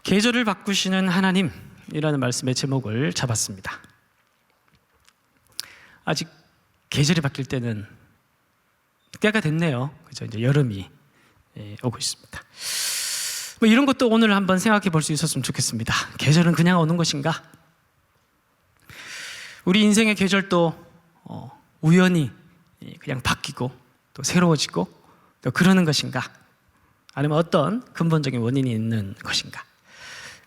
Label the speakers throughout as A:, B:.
A: 계절을 바꾸시는 하나님이라는 말씀의 제목을 잡았습니다. 아직 계절이 바뀔 때는 때가 됐네요. 그죠? 이제 여름이 오고 있습니다. 뭐 이런 것도 오늘 한번 생각해 볼 수 있었으면 좋겠습니다. 계절은 그냥 오는 것인가? 우리 인생의 계절도 우연히 그냥 바뀌고 또 새로워지고 또 그러는 것인가? 아니면 어떤 근본적인 원인이 있는 것인가?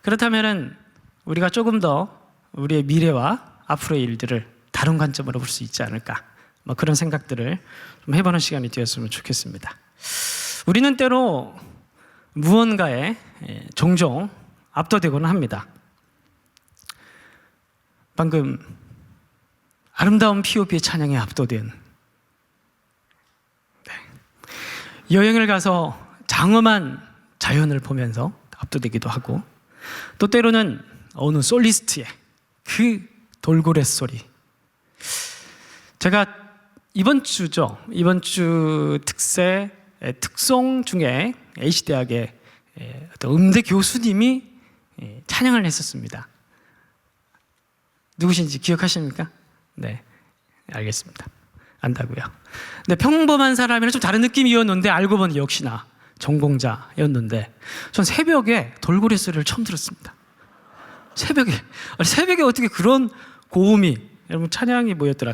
A: 그렇다면 우리가 조금 더 우리의 미래와 앞으로의 일들을 다른 관점으로 볼 수 있지 않을까? 뭐 그런 생각들을 좀 해보는 시간이 되었으면 좋겠습니다. 우리는 때로 무언가에 종종 압도되고는 합니다. 방금 아름다운 P.O.P의 찬양에 압도된, 여행을 가서 장엄한 자연을 보면서 압도되기도 하고, 또 때로는 어느 솔리스트의 그 돌고래 소리. 제가 이번 주 특세 특송 중에 H대학의 어떤 음대 교수님이 찬양을 했었습니다. 누구신지 기억하십니까? 네, 알겠습니다. 안다고요. 근데 평범한 사람이랑 좀 다른 느낌이었는데 알고 보니 역시나 전공자였는데, 전 새벽에 돌고래 소리를 처음 들었습니다. 새벽에 어떻게 그런 고음이, 여러분 찬양이 뭐였더라?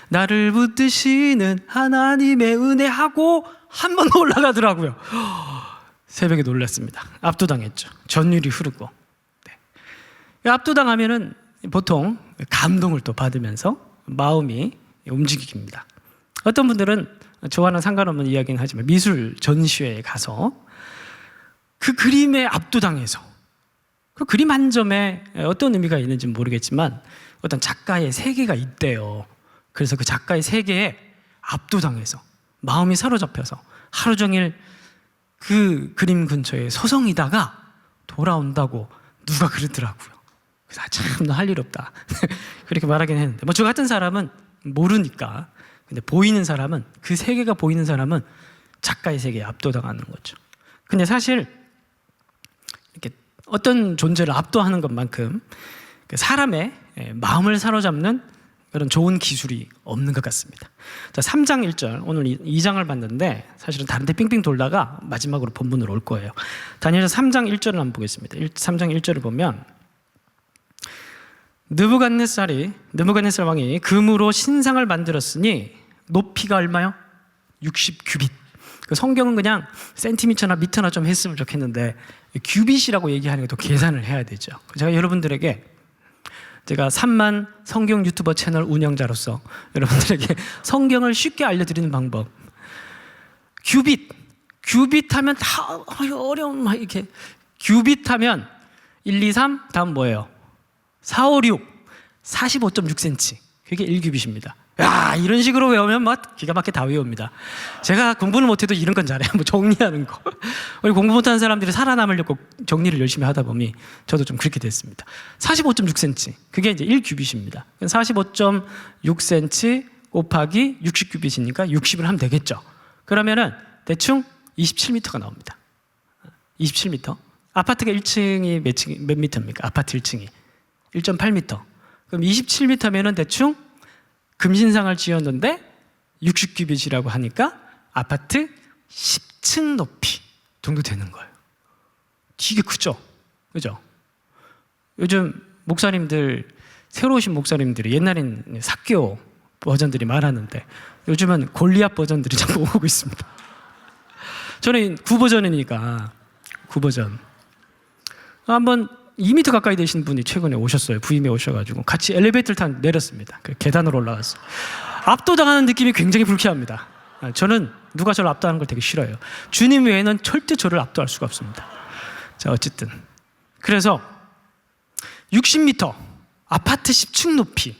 A: 나를 붙드시는 하나님의 은혜하고 한 번 더 올라가더라고요. 새벽에 놀랐습니다. 압도당했죠. 전율이 흐르고. 네. 압도당하면은 보통 감동을 또 받으면서 마음이 움직입니다. 어떤 분들은 저와는 상관없는 이야기는 하지만 미술 전시회에 가서 그 그림에 압도당해서 그 그림 한 점에 어떤 의미가 있는지 모르겠지만 어떤 작가의 세계가 있대요. 그래서 그 작가의 세계에 압도당해서 마음이 사로잡혀서 하루 종일 그 그림 근처에 소성이다가 돌아온다고 누가 그러더라고요. 그래서 참 너 할 일 없다 그렇게 말하긴 했는데, 뭐 저 같은 사람은 모르니까. 근데 보이는 사람은, 그 세계가 보이는 사람은 작가의 세계에 압도당하는 거죠. 근데 사실 이렇게 어떤 존재를 압도하는 것만큼 사람의 마음을 사로잡는 그런 좋은 기술이 없는 것 같습니다. 자, 3장 1절, 오늘 2장을 봤는데 사실은 다른 데 빙빙 돌다가 마지막으로 본문으로 올 거예요. 다니엘서 3장 1절을 한번 보겠습니다. 3장 1절을 보면 느부갓네살 왕이 금으로 신상을 만들었으니 높이가 얼마요? 60규빗. 그 성경은 그냥 센티미터나 미터나 좀 했으면 좋겠는데 규빗이라고 얘기하는 게 또 계산을 해야 되죠. 제가 여러분들에게, 제가 3만 성경 유튜버 채널 운영자로서 여러분들에게 성경을 쉽게 알려드리는 방법. 규빗 하면 다 어려운, 이렇게 규빗 하면 1, 2, 3, 다음 뭐예요? 4, 5, 6, 45.6cm. 그게 1규빗입니다. 야, 이런 식으로 외우면 막 기가 막히게 다 외웁니다. 제가 공부는 못해도 이런 건 잘해요. 뭐 정리하는 거. 우리 공부 못하는 사람들이 살아남으려고 정리를 열심히 하다 보니 저도 좀 그렇게 됐습니다. 45.6cm. 그게 이제 1규빗입니다. 45.6cm 곱하기 60규빗이니까 60을 하면 되겠죠. 그러면은 대충 27m가 나옵니다. 27m. 아파트가 1층이 몇 미터입니까? 아파트 1층이 1.8m. 그럼 27m면은 대충 금신상을 지었는데 60규빗이라고 하니까 아파트 10층 높이 정도 되는 거예요. 되게 크죠? 그죠? 요즘 목사님들, 새로 오신 목사님들이, 옛날엔 사교 버전들이 많았는데 요즘은 골리앗 버전들이 자꾸 오고 있습니다. 저는 9버전이니까 9버전. 한번 2m 가까이 되신 분이 최근에 오셨어요. 부임에 오셔가지고 같이 엘리베이터를 타고 내렸습니다. 그 계단으로 올라갔어요. 압도당하는 느낌이 굉장히 불쾌합니다. 저는 누가 저를 압도하는 걸 되게 싫어해요. 주님 외에는 절대 저를 압도할 수가 없습니다. 자, 어쨌든 그래서 60m, 아파트 10층 높이.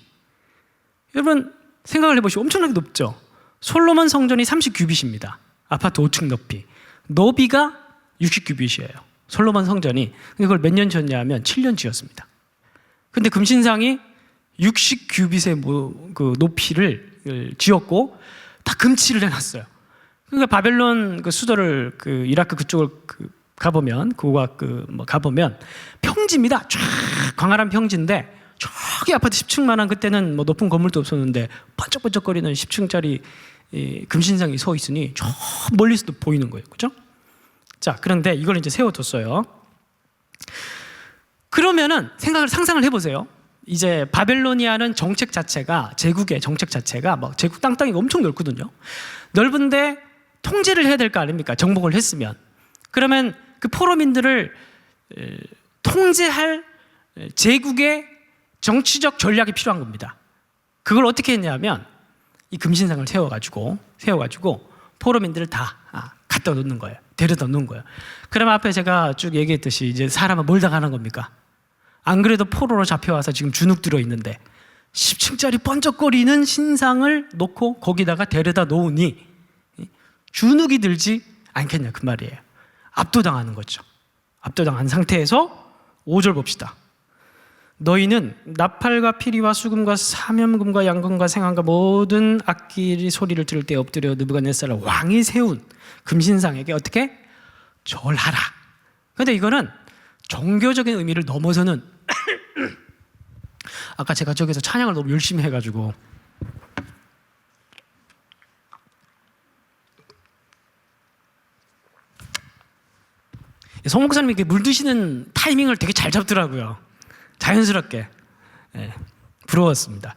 A: 여러분 생각을 해보시고 엄청나게 높죠. 솔로몬 성전이 30규빗입니다. 아파트 5층 높이. 너비가 60규빗이에요. 솔로몬 성전이. 그걸 몇 년 지었냐 면 7년 지었습니다. 근데 금신상이 60규빗의 그 높이를 지었고 다 금칠을 해놨어요. 그러니까 바벨론 그 수도를, 그 이라크 그쪽을 가보면 가보면 평지입니다. 쫙 광활한 평지인데 저기 아파트 10층만한 그때는 뭐 높은 건물도 없었는데 번쩍번쩍거리는 10층짜리 금신상이 서 있으니 저 멀리서도 보이는 거예요. 그죠? 자, 그런데 이걸 이제 세워뒀어요. 그러면은 상상을 해보세요. 이제 바벨로니아는 정책 자체가, 제국의 정책 자체가 막 제국 땅이 엄청 넓거든요. 넓은데 통제를 해야 될 거 아닙니까? 정복을 했으면. 그러면 그 포로민들을 통제할 제국의 정치적 전략이 필요한 겁니다. 그걸 어떻게 했냐면 이 금신상을 세워가지고 포로민들을 다 갖다 놓는 거예요. 데려다 놓는 거예요. 그러면 앞에 제가 쭉 얘기했듯이 이제 사람은 뭘 당하는 겁니까? 안 그래도 포로로 잡혀와서 지금 주눅 들어 있는데 10층짜리 번쩍거리는 신상을 놓고 거기다가 데려다 놓으니 주눅이 들지 않겠냐 그 말이에요. 압도당하는 거죠. 압도당한 상태에서 5절 봅시다. 너희는 나팔과 피리와 수금과 사면금과 양금과 생황과 모든 악기 소리를 들을 때 엎드려 느부갓네살 왕이 세운 금신상에게 어떻게? 절하라. 그런데 이거는 종교적인 의미를 넘어서는 아까 제가 저기서 찬양을 너무 열심히 해가지고 송 목사님이 이렇게 물 드시는 타이밍을 되게 잘 잡더라고요. 자연스럽게. 부러웠습니다.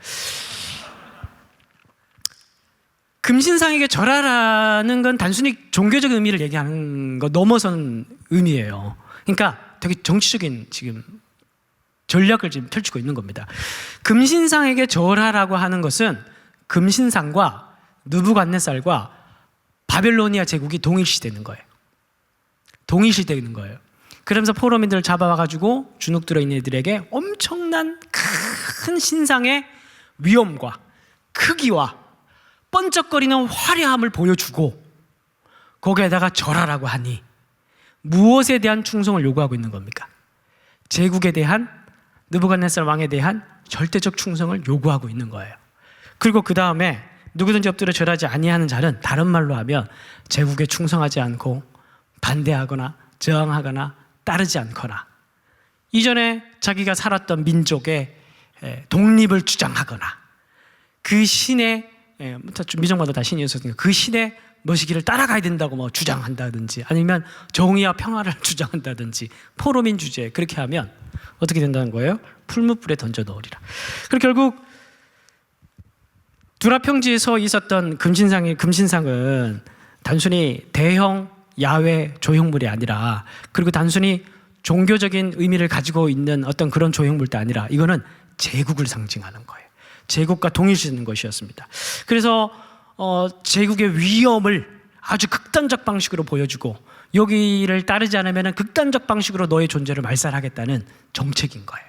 A: 금신상에게 절하라는 건 단순히 종교적 의미를 얘기하는 거 넘어선 의미예요. 그러니까 되게 정치적인 지금 전략을 지금 펼치고 있는 겁니다. 금신상에게 절하라고 하는 것은 금신상과 느부갓네살과 바벨로니아 제국이 동일시되는 거예요. 동일시되는 거예요. 그러면서 포로민들을 잡아와가지고 주눅 들어있는 애들에게 엄청난 큰 신상의 위엄과 크기와 번쩍거리는 화려함을 보여주고 거기에다가 절하라고 하니 무엇에 대한 충성을 요구하고 있는 겁니까? 제국에 대한, 느부갓네살 왕에 대한 절대적 충성을 요구하고 있는 거예요. 그리고 그 다음에 누구든지 엎드려 절하지 아니하는 자는 다른 말로 하면 제국에 충성하지 않고 반대하거나 저항하거나 따르지 않거나 이전에 자기가 살았던 민족의 독립을 주장하거나 그 신의 미정마다 다 신이 있었으니까 그 신의 머시기를 따라가야 된다고 뭐 주장한다든지 아니면 정의와 평화를 주장한다든지 포로민 주제 그렇게 하면 어떻게 된다는 거예요? 풀무불에 던져 넣으리라. 그리고 결국 두라 평지에서 있었던 금신상은 단순히 대형 야외 조형물이 아니라 그리고 단순히 종교적인 의미를 가지고 있는 어떤 그런 조형물도 아니라 이거는 제국을 상징하는 거예요. 제국과 동일시되는 것이었습니다. 그래서 제국의 위엄을 아주 극단적 방식으로 보여주고 여기를 따르지 않으면 극단적 방식으로 너의 존재를 말살하겠다는 정책인 거예요.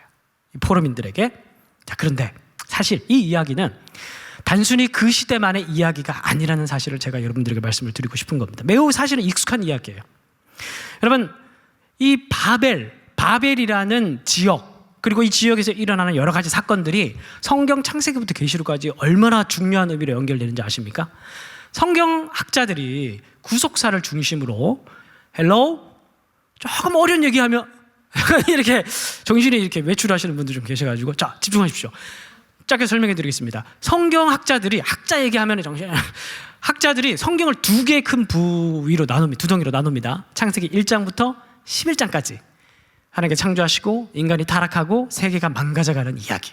A: 포로민들에게. 자, 그런데 사실 이 이야기는 단순히 그 시대만의 이야기가 아니라는 사실을 제가 여러분들에게 말씀을 드리고 싶은 겁니다. 매우 사실은 익숙한 이야기예요. 여러분, 이 바벨이라는 지역 그리고 이 지역에서 일어나는 여러 가지 사건들이 성경 창세기부터 계시록까지 얼마나 중요한 의미로 연결되는지 아십니까? 성경학자들이 구속사를 중심으로 조금 어려운 얘기하면 이렇게 정신이 이렇게 외출하시는 분들 좀 계셔가지고 자, 집중하십시오. 짧게 설명해 드리겠습니다. 성경학자들이 학자 얘기하면 학자들이 성경을 두 개의 큰 부위로 나눕니다. 두 덩이로 나눕니다. 창세기 1장부터 11장까지 하나님께 창조하시고 인간이 타락하고 세계가 망가져가는 이야기.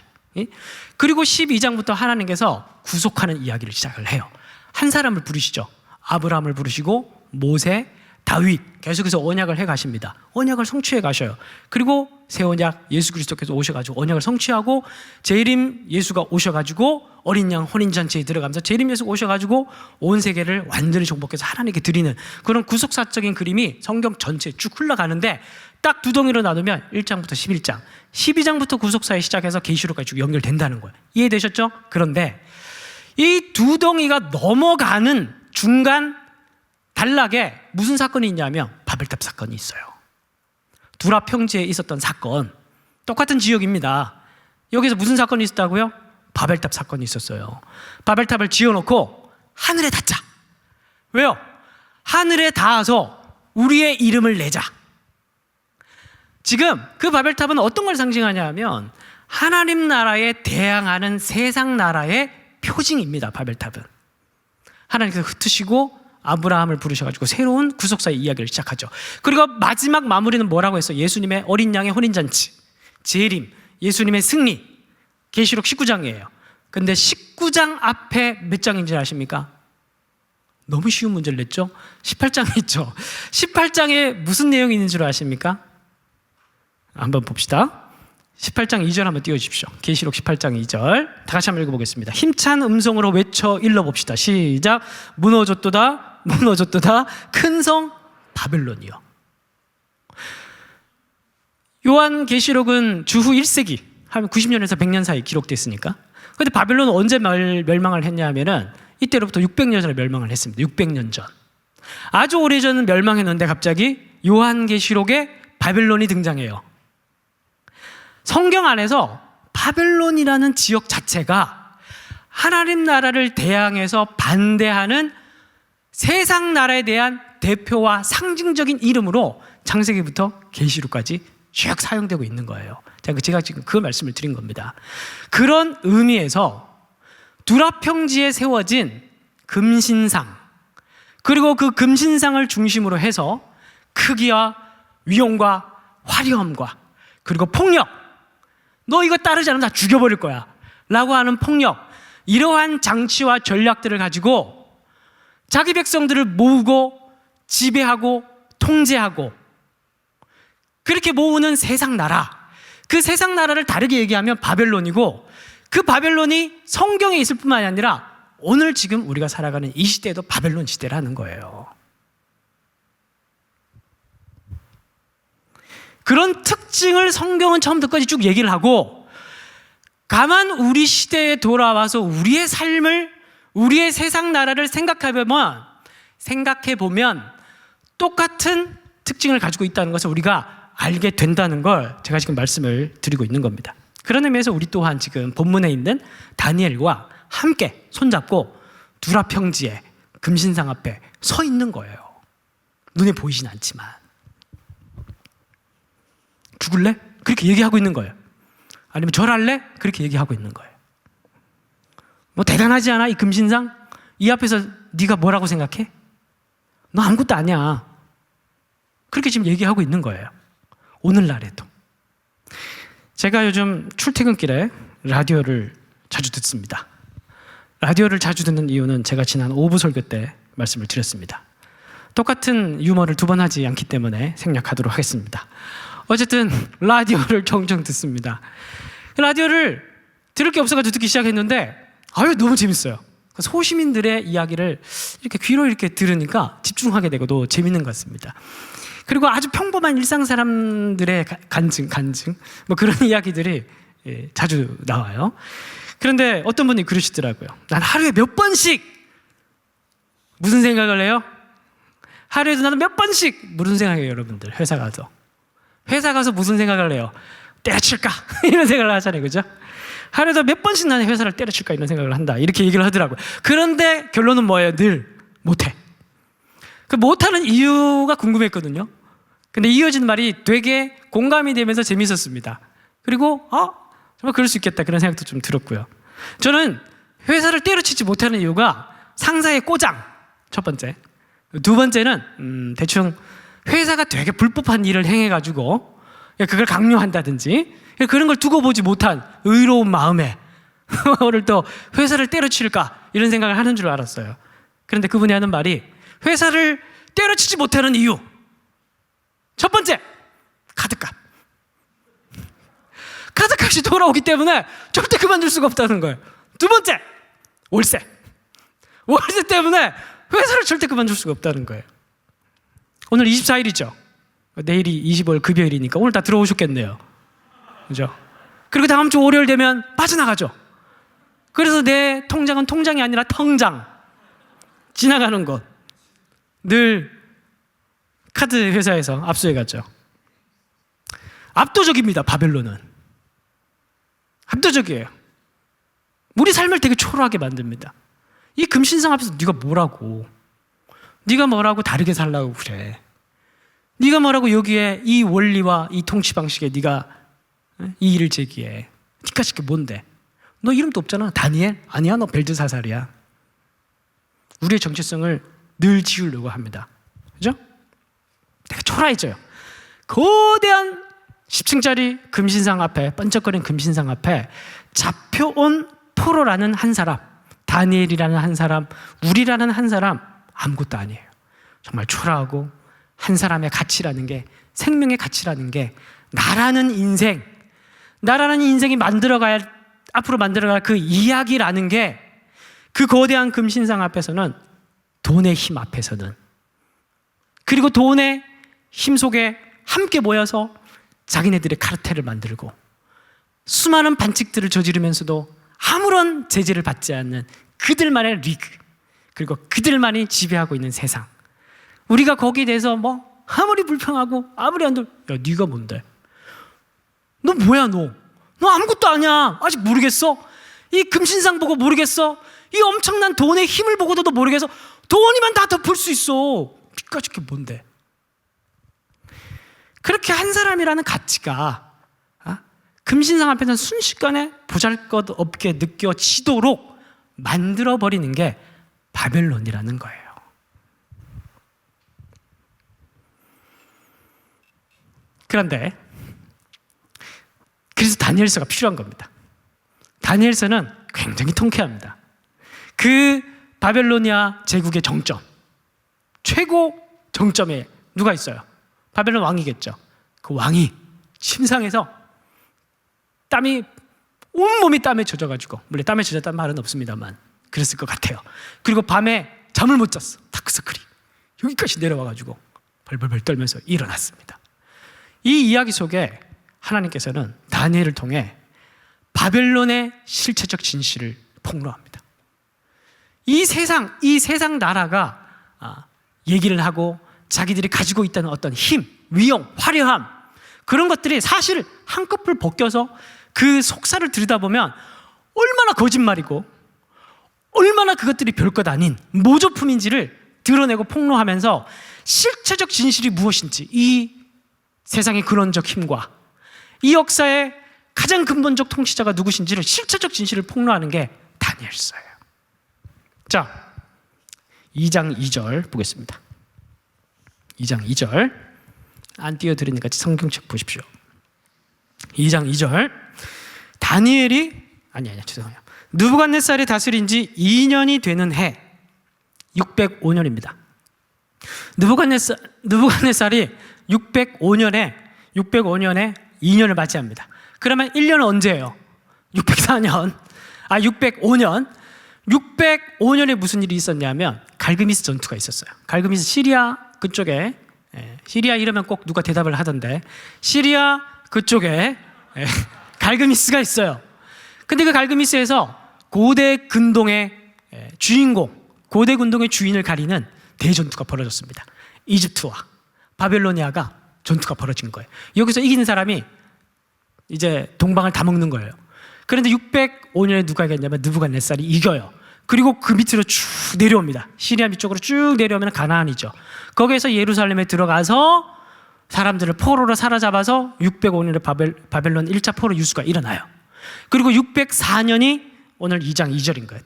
A: 그리고 12장부터 하나님께서 구속하는 이야기를 시작을 해요. 한 사람을 부르시죠. 아브라함을 부르시고 모세, 다윗 계속해서 언약을 해 가십니다. 언약을 성취해 가셔요. 그리고 새 언약 예수 그리스도께서 오셔가지고 언약을 성취하고 재림 예수가 오셔가지고 어린 양 혼인잔치에 들어가면서 재림 예수가 오셔가지고 온 세계를 완전히 정복해서 하나님께 드리는 그런 구속사적인 그림이 성경 전체에 쭉 흘러가는데 딱 두 덩이로 나누면 1장부터 11장 12장부터 구속사에 시작해서 계시록까지 쭉 연결된다는 거예요. 이해되셨죠? 그런데 이 두 덩이가 넘어가는 중간 단락에 무슨 사건이 있냐면 바벨탑 사건이 있어요. 두라 평지에 있었던 사건, 똑같은 지역입니다. 여기서 무슨 사건이 있었다고요? 바벨탑 사건이 있었어요. 바벨탑을 지어놓고 하늘에 닿자. 왜요? 하늘에 닿아서 우리의 이름을 내자. 지금 그 바벨탑은 어떤 걸 상징하냐 하면 하나님 나라에 대항하는 세상 나라의 표징입니다. 바벨탑은 하나님께서 흩으시고 아브라함을 부르셔가지고 새로운 구속사의 이야기를 시작하죠. 그리고 마지막 마무리는 뭐라고 했어? 예수님의 어린 양의 혼인잔치, 재림, 예수님의 승리. 계시록 19장이에요. 근데 19장 앞에 몇 장인지 아십니까? 너무 쉬운 문제를 냈죠? 18장에 있죠. 18장에 무슨 내용이 있는 줄 아십니까? 한번 봅시다. 18장 2절 한번 띄워주십시오. 계시록 18장 2절 다 같이 한번 읽어보겠습니다. 힘찬 음성으로 외쳐 일러봅시다. 시작. 무너졌도다 무너졌도다 큰 성 바벨론이요. 요한계시록은 주후 1세기 한 90년에서 100년 사이 기록됐으니까. 그런데 바벨론은 언제 멸망을 했냐 하면은 이때로부터 600년 전에 멸망을 했습니다. 600년 전. 아주 오래전 멸망했는데 갑자기 요한계시록에 바벨론이 등장해요. 성경 안에서 바벨론이라는 지역 자체가 하나님 나라를 대항해서 반대하는 세상 나라에 대한 대표와 상징적인 이름으로 창세기부터 계시록까지 쭉 사용되고 있는 거예요. 제가 지금 그 말씀을 드린 겁니다. 그런 의미에서 두라평지에 세워진 금신상, 그리고 그 금신상을 중심으로 해서 크기와 위엄과 화려함과 그리고 폭력, 너 이거 따르지 않으면 다 죽여버릴 거야 라고 하는 폭력, 이러한 장치와 전략들을 가지고 자기 백성들을 모으고 지배하고 통제하고 그렇게 모으는 세상 나라, 그 세상 나라를 다르게 얘기하면 바벨론이고, 그 바벨론이 성경에 있을 뿐만이 아니라 오늘 지금 우리가 살아가는 이 시대도 바벨론 시대라는 거예요. 그런 특징을 성경은 처음부터까지 쭉 얘기를 하고, 가만 우리 시대에 돌아와서 우리의 삶을, 우리의 세상 나라를 생각해보면 똑같은 특징을 가지고 있다는 것을 우리가 알게 된다는 걸 제가 지금 말씀을 드리고 있는 겁니다. 그런 의미에서 우리 또한 지금 본문에 있는 다니엘과 함께 손잡고 두라평지에 금신상 앞에 서 있는 거예요. 눈에 보이진 않지만. 죽을래? 그렇게 얘기하고 있는 거예요. 아니면 절할래? 그렇게 얘기하고 있는 거예요. 뭐 대단하지 않아? 이 금신상? 이 앞에서 네가 뭐라고 생각해? 너 아무것도 아니야. 그렇게 지금 얘기하고 있는 거예요. 오늘날에도. 제가 요즘 출퇴근길에 라디오를 자주 듣습니다. 라디오를 자주 듣는 이유는 제가 지난 5부 설교 때 말씀을 드렸습니다. 똑같은 유머를 두 번 하지 않기 때문에 생략하도록 하겠습니다. 어쨌든 라디오를 종종 듣습니다. 라디오를 들을 게 없어가지고 듣기 시작했는데 너무 재밌어요. 소시민들의 이야기를 이렇게 귀로 이렇게 들으니까 집중하게 되고 또 재밌는 것 같습니다. 그리고 아주 평범한 일상 사람들의 간증 뭐 그런 이야기들이 자주 나와요. 그런데 어떤 분이 그러시더라고요. 난 하루에 몇 번씩 무슨 생각을 해요? 하루에도 나는 몇 번씩 무슨 생각해요, 여러분들? 회사 가서 무슨 생각을 해요? 때려칠까? 이런 생각을 하잖아요, 그죠? 하루에도 몇 번씩 나는 회사를 때려칠까? 이런 생각을 한다. 이렇게 얘기를 하더라고요. 그런데 결론은 뭐예요? 늘 못해. 그 못하는 이유가 궁금했거든요. 근데 이어진 말이 되게 공감이 되면서 재밌었습니다. 그리고 정말 그럴 수 있겠다 그런 생각도 좀 들었고요. 저는 회사를 때려치지 못하는 이유가 상사의 꼬장, 첫 번째. 두 번째는 대충 회사가 되게 불법한 일을 행해가지고 그걸 강요한다든지 그런 걸 두고 보지 못한 의로운 마음에 오늘 또 회사를 때려칠까 이런 생각을 하는 줄 알았어요. 그런데 그분이 하는 말이 회사를 때려치지 못하는 이유, 첫 번째, 카드값. 카드값이 돌아오기 때문에 절대 그만둘 수가 없다는 거예요. 두 번째, 월세 때문에 회사를 절대 그만둘 수가 없다는 거예요. 오늘 24일이죠. 내일이 25일 급여일이니까 오늘 다 들어오셨겠네요. 그죠? 그리고 다음 주 월요일 되면 빠져나가죠. 그래서 내 통장은 통장이 아니라 텅장. 지나가는 것. 늘 카드 회사에서 압수해갔죠. 압도적입니다, 바벨론은. 압도적이에요. 우리 삶을 되게 초라하게 만듭니다. 이 금신상 앞에서 네가 뭐라고 다르게 살라고 그래. 네가 뭐라고 여기에 이 원리와 이 통치 방식에 네가 이 일을 제기해? 니까짓 게 뭔데? 너 이름도 없잖아. 다니엘? 아니야, 너 벨드사살이야. 우리의 정체성을 늘 지우려고 합니다. 그죠? 되게 초라해져요. 거대한 10층짜리 금신상 앞에, 번쩍거리는 금신상 앞에 잡혀온 포로라는 한 사람, 다니엘이라는 한 사람, 우리라는 한 사람, 아무것도 아니에요. 정말 초라하고, 한 사람의 가치라는 게, 생명의 가치라는 게 나라는 인생, 나라는 인생이 앞으로 만들어갈 그 이야기라는 게, 그 거대한 금신상 앞에서는, 돈의 힘 앞에서는, 그리고 돈의 힘 속에 함께 모여서 자기네들의 카르텔을 만들고 수많은 반칙들을 저지르면서도 아무런 제재를 받지 않는 그들만의 리그, 그리고 그들만이 지배하고 있는 세상. 우리가 거기에 대해서 뭐 아무리 불평하고 아무리 야, 네가 뭔데? 너 뭐야 너? 너 아무것도 아니야. 아직 모르겠어? 이 금신상 보고 모르겠어? 이 엄청난 돈의 힘을 보고도 너 모르겠어? 돈이면 다 덮을 수 있어. 니까짓 게 뭔데? 그렇게 한 사람이라는 가치가 금신상 앞에서는 순식간에 보잘것없게 느껴지도록 만들어버리는 게 바벨론이라는 거예요. 그런데 그래서 다니엘서가 필요한 겁니다. 다니엘서는 굉장히 통쾌합니다. 그 바벨로니아 제국의 정점, 최고 정점에 누가 있어요? 바벨론 왕이겠죠. 그 왕이 침상에서 온몸이 땀에 젖어가지고, 물론 땀에 젖었다는 말은 없습니다만 그랬을 것 같아요. 그리고 밤에 잠을 못 잤어. 다크서클이 여기까지 내려와가지고 벌벌벌 떨면서 일어났습니다. 이 이야기 속에 하나님께서는 다니엘을 통해 바벨론의 실체적 진실을 폭로합니다. 이 세상 나라가 얘기를 하고 자기들이 가지고 있다는 어떤 힘, 위용, 화려함, 그런 것들이 사실 한꺼풀 벗겨서 그 속살을 들여다보면 얼마나 거짓말이고 얼마나 그것들이 별것 아닌 모조품인지를 드러내고 폭로하면서 실체적 진실이 무엇인지, 이 세상의 근원적 힘과 이 역사의 가장 근본적 통치자가 누구신지를 실체적 진실을 폭로하는 게 다니엘서예요. 자, 2장 2절 보겠습니다. 2장 2절 안 띄워드리니까 성경책 보십시오. 2장 2절 죄송해요. 느부갓네살이 다스린 지 2년이 되는 해 605년입니다. 느부갓네살이 605년에 2년을 맞이합니다. 그러면 1년은 언제예요? 604년. 605년에 무슨 일이 있었냐면 갈그미스 전투가 있었어요. 갈그미스 시리아 그쪽에, 시리아 이러면 꼭 누가 대답을 하던데, 시리아 그쪽에 갈그미스가 있어요. 근데 그 갈그미스에서 고대 근동의 주인공, 고대 근동의 주인을 가리는 대전투가 벌어졌습니다. 이집트와 바벨로니아가 전투가 벌어진 거예요. 여기서 이기는 사람이 이제 동방을 다 먹는 거예요. 그런데 605년에 누가 이겼냐면 느부갓네살이 이겨요. 그리고 그 밑으로 쭉 내려옵니다. 시리아 밑쪽으로 쭉 내려오면 가나안이죠. 거기에서 예루살렘에 들어가서 사람들을 포로로 사로잡아서 605년에 바벨론 1차 포로 유수가 일어나요. 그리고 604년이 오늘 2장 2절인 거예요.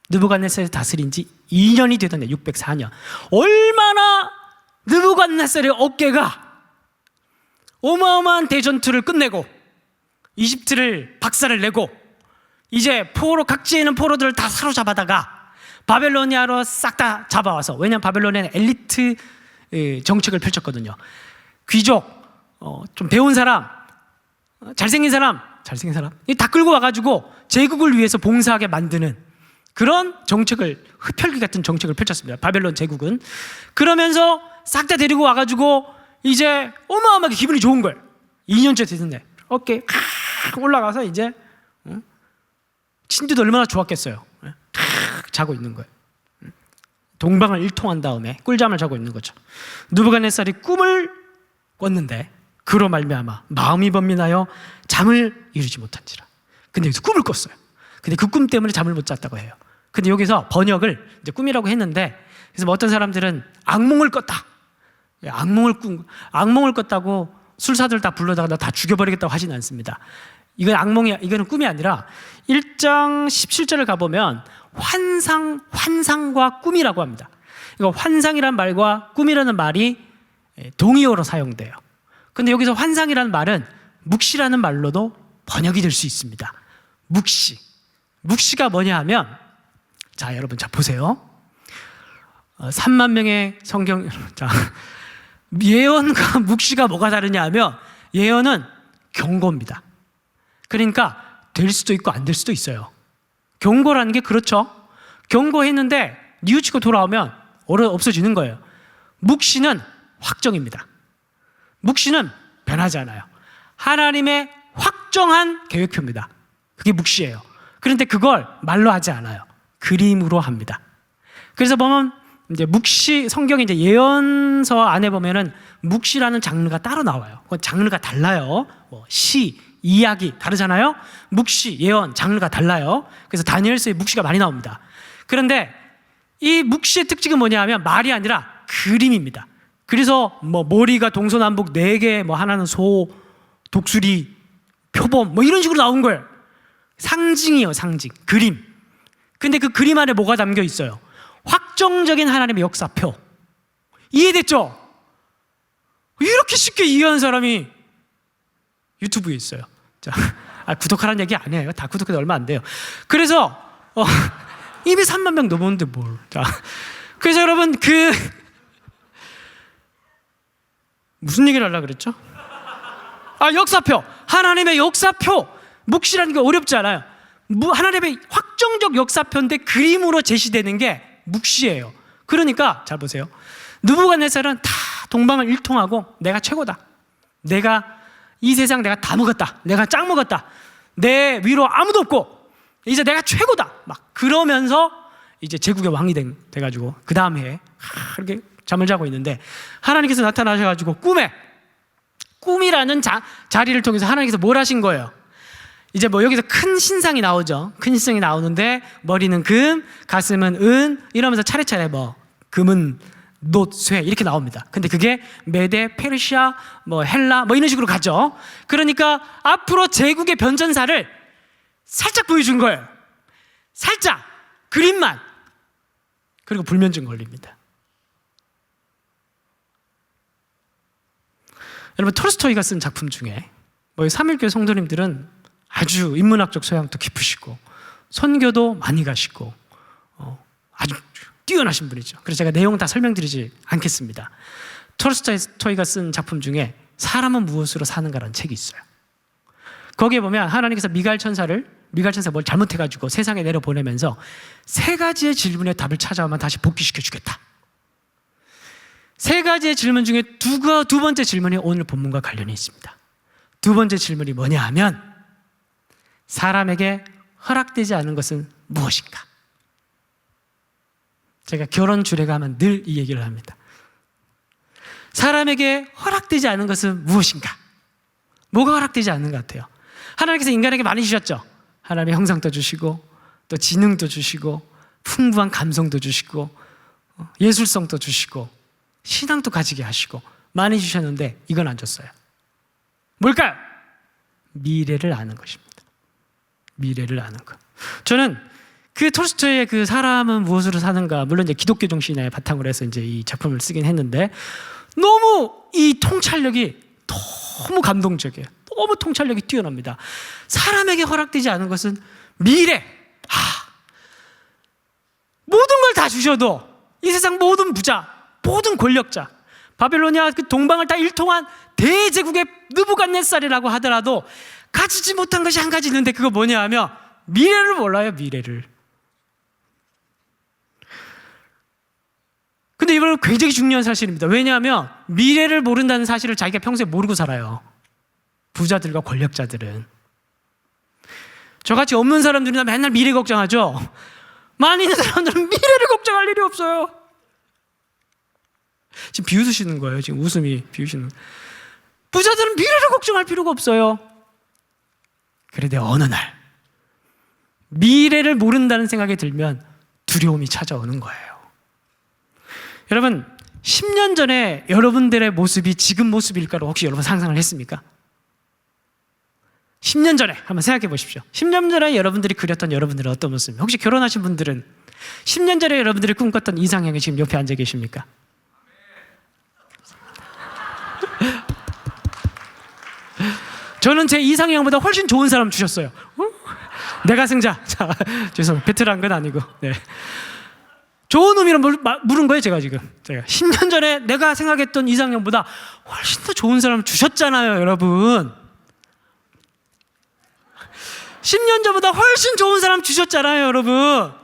A: 느부갓네살이 다스린 지 2년이 되던 해 604년. 얼마나 느부갓네살의 어깨가 어마어마한 대전투를 끝내고 이집트를 박살을 내고 이제 각지에 있는 포로들을 다 사로잡아다가 바벨로니아로 싹 다 잡아와서, 왜냐하면 바벨로니아는 엘리트 정책을 펼쳤거든요. 귀족, 좀 배운 사람, 잘생긴 사람 다 끌고 와가지고 제국을 위해서 봉사하게 만드는 그런 정책을, 흡혈귀 같은 정책을 펼쳤습니다. 바벨론 제국은. 그러면서 싹 다 데리고 와가지고 이제 어마어마하게 기분이 좋은 거예요. 2년째 됐는데 어깨 올라가서 이제 친지도 얼마나 좋았겠어요. 자고 있는 거예요. 동방을 일통한 다음에 꿀잠을 자고 있는 거죠. 느부갓네살이 꿈을 꿨는데 그로 말미암아 마음이 번민하여 잠을 이루지 못한지라. 근데 여기서 꿈을 꿨어요. 근데 그 꿈 때문에 잠을 못 잤다고 해요. 근데 여기서 번역을 이제 꿈이라고 했는데, 그래서 뭐 어떤 사람들은 악몽을 꿨다, 악몽을 꿨다고 술사들 다 불러다가 나 다 죽여버리겠다고 하진 않습니다. 이거는 꿈이 아니라 1장 17절을 가보면 환상과 꿈이라고 합니다. 이거 환상이란 말과 꿈이라는 말이 동의어로 사용돼요. 근데 여기서 환상이라는 말은 묵시라는 말로도 번역이 될 수 있습니다. 묵시가 뭐냐 하면, 자, 여러분, 자, 보세요. 3만 명의 성경, 자, 예언과 묵시가 뭐가 다르냐 하면, 예언은 경고입니다. 그러니까 될 수도 있고 안 될 수도 있어요. 경고라는 게 그렇죠. 경고했는데 뉘우치고 돌아오면 없어지는 거예요. 묵시는 확정입니다. 묵시는 변하지 않아요. 하나님의 확정한 계획표입니다. 그게 묵시예요. 그런데 그걸 말로 하지 않아요. 그림으로 합니다. 그래서 보면 이제 묵시, 성경의 이제 예언서 안에 보면은 묵시라는 장르가 따로 나와요. 그건 장르가 달라요. 시, 이야기 다르잖아요. 묵시, 예언, 장르가 달라요. 그래서 다니엘서에 묵시가 많이 나옵니다. 그런데 이 묵시의 특징은 뭐냐 하면 말이 아니라 그림입니다. 그래서 머리가 동서남북 4개, 하나는 소, 독수리, 표범, 이런 식으로 나온 거예요. 상징이에요, 상징. 그림. 근데 그 그림 안에 뭐가 담겨 있어요? 확정적인 하나님의 역사표. 이해됐죠? 이렇게 쉽게 이해하는 사람이 유튜브에 있어요. 자, 구독하라는 얘기 아니에요. 다 구독해도 얼마 안 돼요. 그래서 이미 3만 명 넘었는데 뭘. 자, 그래서 여러분 무슨 얘기를 하려고 그랬죠? 역사표. 하나님의 역사표. 묵시라는 게 어렵지 않아요. 하나님의 확정적 역사표인데 그림으로 제시되는 게 묵시예요. 그러니까 잘 보세요. 느부갓네살은 다 동방을 일통하고 내가 최고다. 이 세상 내가 다 먹었다. 내가 짱 먹었다. 내 위로 아무도 없고 이제 내가 최고다. 막 그러면서 이제 제국의 왕이 돼가지고 그 다음 해에 이렇게 잠을 자고 있는데 하나님께서 나타나셔가지고 꿈이라는 자리를 통해서 하나님께서 뭘 하신 거예요? 이제 여기서 큰 신상이 나오죠. 큰 신상이 나오는데 머리는 금, 가슴은 은 이러면서 차례차례 금은 놋, 쇠 이렇게 나옵니다. 근데 그게 메데, 페르시아, 헬라 이런 식으로 가죠. 그러니까 앞으로 제국의 변전사를 살짝 보여준 거예요. 살짝 그림만. 그리고 불면증 걸립니다. 여러분 톨스토이가 쓴 작품 중에 3.1교회 성도님들은 아주 인문학적 소양도 깊으시고 선교도 많이 가시고 아주 뛰어나신 분이죠. 그래서 제가 내용 다 설명드리지 않겠습니다. 톨스토이가 쓴 작품 중에 사람은 무엇으로 사는가라는 책이 있어요. 거기에 보면 하나님께서 미가엘 천사가 뭘 잘못해가지고 세상에 내려보내면서 3가지의 질문의 답을 찾아오면 다시 복귀시켜 주겠다. 3가지의 질문 중에 두 번째 질문이 오늘 본문과 관련이 있습니다. 두 번째 질문이 뭐냐 하면 사람에게 허락되지 않은 것은 무엇인가? 제가 결혼 주례가 하면 늘 이 얘기를 합니다. 사람에게 허락되지 않은 것은 무엇인가? 뭐가 허락되지 않는 것 같아요? 하나님께서 인간에게 많이 주셨죠. 하나님의 형상도 주시고 또 지능도 주시고 풍부한 감성도 주시고 예술성도 주시고 신앙도 가지게 하시고 많이 주셨는데 이건 안 줬어요. 뭘까요? 미래를 아는 것입니다. 미래를 아는 것. 저는 톨스토이의 사람은 무엇으로 사는가, 물론 이제 기독교 정신에 바탕으로 해서 이제 이 작품을 쓰긴 했는데 너무 이 통찰력이 너무 감동적이에요. 너무 통찰력이 뛰어납니다. 사람에게 허락되지 않은 것은 미래. 모든 걸 다 주셔도 이 세상 모든 부자, 모든 권력자, 바벨로니아 동방을 다 일통한 대제국의 느부갓네살이라고 하더라도 가지지 못한 것이 한 가지 있는데 그거 뭐냐 하면 미래를 몰라요. 미래를. 근데 이거는 굉장히 중요한 사실입니다. 왜냐하면 미래를 모른다는 사실을 자기가 평소에 모르고 살아요. 부자들과 권력자들은. 저같이 없는 사람들이나 맨날 미래 걱정하죠. 많이 있는 사람들은 미래를 걱정할 일이 없어요. 지금 비웃으시는 거예요. 지금 웃음이 비웃으시는 거예요. 부자들은 미래를 걱정할 필요가 없어요. 그런데 어느 날 미래를 모른다는 생각이 들면 두려움이 찾아오는 거예요. 여러분, 10년 전에 여러분들의 모습이 지금 모습일까로 혹시 여러분 상상을 했습니까? 10년 전에 한번 생각해 보십시오. 10년 전에 여러분들이 그렸던 여러분들은 어떤 모습입니까? 혹시 결혼하신 분들은 10년 전에 여러분들이 꿈꿨던 이상형이 지금 옆에 앉아 계십니까? 저는 제 이상형보다 훨씬 좋은 사람 주셨어요. 내가 승자. 자, 죄송해요. 배틀한 건 아니고. 네. 좋은 의미로 물은 거예요, 제가 지금. 제가 10년 전에 내가 생각했던 이상형보다 훨씬 더 좋은 사람 주셨잖아요, 여러분. 10년 전보다 훨씬 좋은 사람 주셨잖아요, 여러분.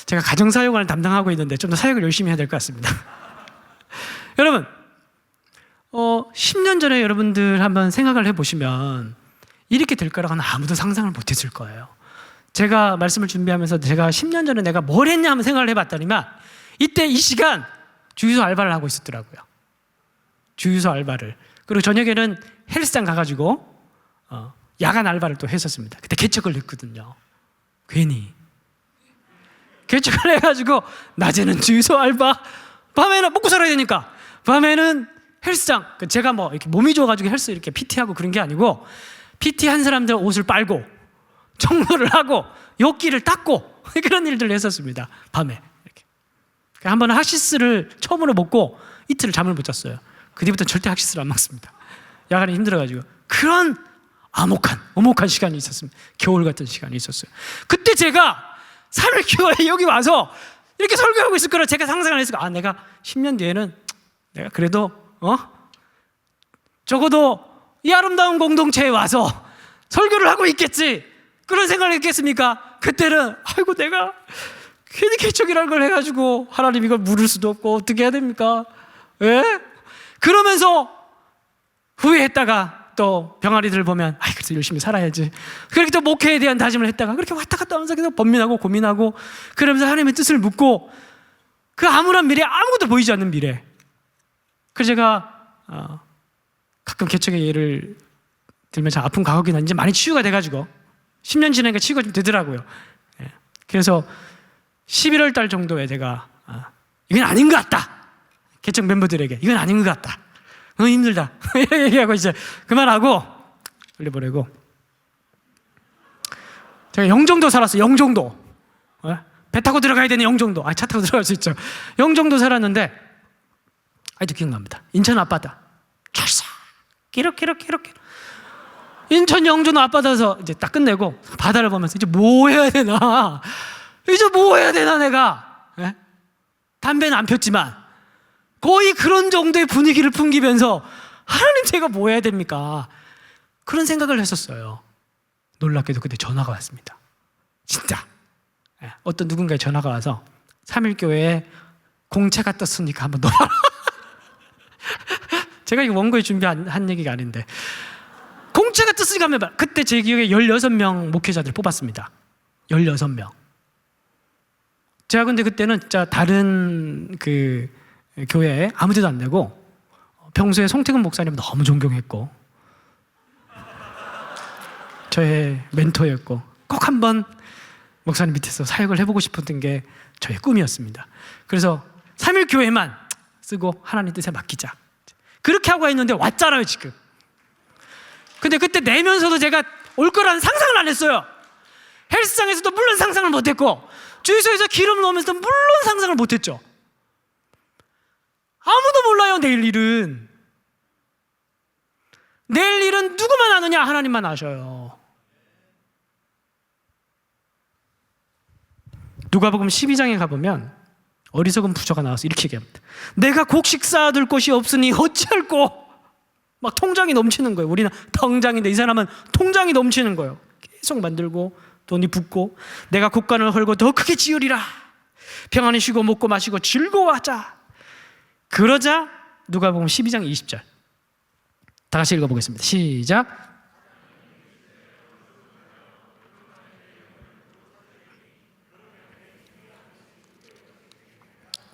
A: 제가 가정사역을 담당하고 있는데 좀 더 사역을 열심히 해야 될 것 같습니다. 여러분, 10년 전에 여러분들 한번 생각을 해보시면 이렇게 될 거라고는 아무도 상상을 못했을 거예요. 제가 말씀을 준비하면서 제가 10년 전에 내가 뭘 했냐 한번 생각을 해봤더니만 이때 이 시간 주유소 알바를 하고 있었더라고요. 주유소 알바를. 그리고 저녁에는 헬스장 가가지고 야간 알바를 또 했었습니다. 그때 개척을 했거든요. 괜히 개척을 해가지고 낮에는 주유소 알바, 밤에는 먹고 살아야 되니까 밤에는 헬스장. 제가 뭐 이렇게 몸이 좋아가지고 헬스 이렇게 PT하고 그런 게 아니고 PT 한 사람들 옷을 빨고 청소를 하고 욕기를 닦고 그런 일들을 했었습니다. 밤에 이렇게. 한 번은 하시스를 처음으로 먹고 이틀을 잠을 못 잤어요. 그 뒤부터 절대 하시스를 안 먹습니다. 야간에 힘들어가지고. 그런 오목한 시간이 있었습니다. 겨울 같은 시간이 있었어요. 그때 제가 3일 교회에 여기 와서 이렇게 설교하고 있을 거라 제가 상상을 했어요. 내가 10년 뒤에는 내가 그래도 적어도 이 아름다운 공동체에 와서 설교를 하고 있겠지. 그런 생각을 했겠습니까? 그때는 아이고 내가 괜히 개척이라는 걸 해가지고 하나님 이걸 물을 수도 없고 어떻게 해야 됩니까? 예? 그러면서 후회했다가 또 병아리들 보면 그래서 열심히 살아야지. 그렇게 또 목회에 대한 다짐을 했다가 그렇게 왔다 갔다 하면서 계속 번민하고 고민하고 그러면서 하나님의 뜻을 묻고 그 암울한 미래, 아무것도 보이지 않는 미래. 그래서 제가 가끔 개척의 예를 들면서 아픈 과거기는 이제 많이 치유가 돼가지고 10년 지나니까 치유가 좀 되더라고요. 예. 그래서 11월 달 정도에 제가 이건 아닌 것 같다. 개척 멤버들에게 이건 아닌 것 같다. 너무 힘들다. 이렇게 얘기하고 이제 그만하고 돌려보내고 제가 영종도 살았어요. 영종도. 배 타고 들어가야 되는 영종도. 차 타고 들어갈 수 있죠. 영종도 살았는데 아직도 기억납니다. 인천 앞바다. 찰싹 끼럭끼럭 인천 영종도 앞바다에서 이제 딱 끝내고 바다를 보면서 이제 뭐 해야 되나 내가. 담배는 안 폈지만 거의 그런 정도의 분위기를 풍기면서 하나님 제가 뭐 해야 됩니까? 그런 생각을 했었어요. 놀랍게도 그때 전화가 왔습니다. 진짜 어떤 누군가의 전화가 와서 3일교회에 공채가 떴으니까 한번 넣어라. 제가 이거 원고에 준비한 얘기가 아닌데 공채가 떴으니까 한번 해봐. 그때 제 기억에 16명 목회자들 뽑았습니다. 16명. 제가 근데 그때는 진짜 다른 그 교회에 아무 데도 안 내고 평소에 송태근 목사님 너무 존경했고 저의 멘토였고 꼭 한번 목사님 밑에서 사역을 해보고 싶었던 게 저의 꿈이었습니다. 그래서 3일 교회만 쓰고 하나님 뜻에 맡기자. 그렇게 하고 있는데 왔잖아요 지금. 근데 그때 내면서도 제가 올 거라는 상상을 안 했어요. 헬스장에서도 물론 상상을 못했고 주유소에서 기름 넣으면서도 물론 상상을 못했죠. 아무도 몰라요. 내일 일은 누구만 아느냐? 하나님만 아셔요. 누가복음 12장에 가보면 어리석은 부자가 나와서 이렇게 얘기합니다. 내가 곡식 쌓아둘 곳이 없으니 어찌할꼬. 막 통장이 넘치는 거예요. 우리는 통장인데 이 사람은 통장이 넘치는 거예요. 계속 만들고 돈이 붓고 내가 곡간을 헐고 더 크게 지으리라. 평안히 쉬고 먹고 마시고 즐거워하자. 그러자 누가복음 12장 20절 다 같이 읽어보겠습니다. 시작.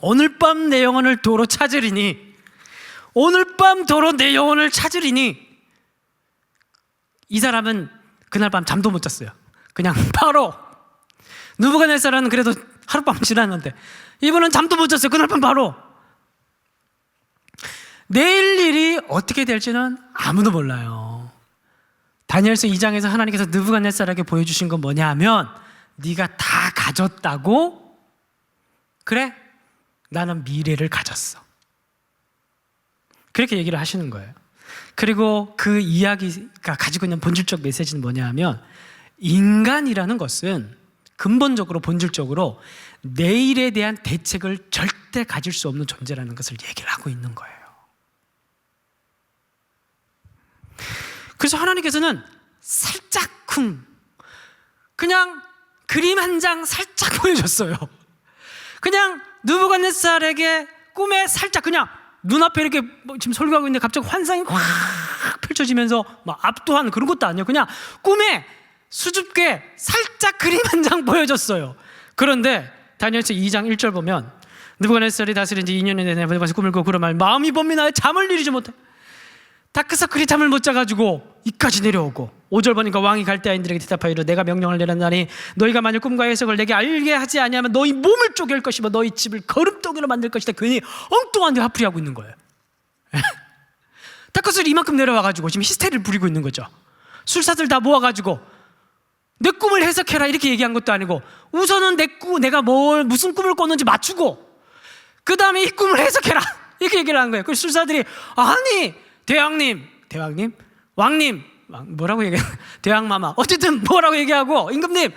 A: 오늘 밤 내 영혼을 도로 찾으리니 오늘 밤 도로 내 영혼을 찾으리니. 이 사람은 그날 밤 잠도 못 잤어요. 그냥 바로 누부갓네살은 그래도 하룻밤 지났는데 이분은 잠도 못 잤어요. 그날 밤 바로. 내일 일이 어떻게 될지는 아무도 몰라요. 다니엘서 2장에서 하나님께서 느부갓네살에게 보여주신 건 뭐냐 하면 네가 다 가졌다고? 그래? 나는 미래를 가졌어. 그렇게 얘기를 하시는 거예요. 그리고 그 이야기가 가지고 있는 본질적 메시지는 뭐냐 하면 인간이라는 것은 근본적으로 본질적으로 내일에 대한 대책을 절대 가질 수 없는 존재라는 것을 얘기를 하고 있는 거예요. 그래서 하나님께서는 살짝쿵 그냥 그림 한 장 살짝 보여줬어요. 그냥 느부갓네살에게 꿈에 살짝 그냥 눈앞에 이렇게 지금 설교하고 있는데 갑자기 환상이 확 펼쳐지면서 막 압도하는 그런 것도 아니에요. 그냥 꿈에 수줍게 살짝 그림 한 장 보여줬어요. 그런데 다니엘서 2장 1절 보면 느부갓네살이 다스린 지 2년이 되내 꿈을 꾸고 그런 말 마음이 범민하여 잠을 이루지 못해 다크서클이 잠을 못 자가지고 이까지 내려오고 5절 보니까 왕이 갈대아인들에게 대답하여 이르되 내가 명령을 내렸나니 너희가 만일 꿈과 해석을 내게 알게 하지 아니하면 너희 몸을 쪼갤 것이며 너희 집을 거름덩이로 만들 것이다. 괜히 엉뚱한 데 화풀이하고 있는 거예요. 다크서클이 이만큼 내려와가지고 지금 히스테리를 부리고 있는 거죠. 술사들 다 모아가지고 내 꿈을 해석해라 이렇게 얘기한 것도 아니고 우선은 내가 무슨 꿈을 꿨는지 맞추고 그 다음에 이 꿈을 해석해라 이렇게 얘기를 한 거예요. 그 술사들이 아니 대왕님, 왕님, 뭐라고 얘기해? 대왕마마. 어쨌든 뭐라고 얘기하고 임금님,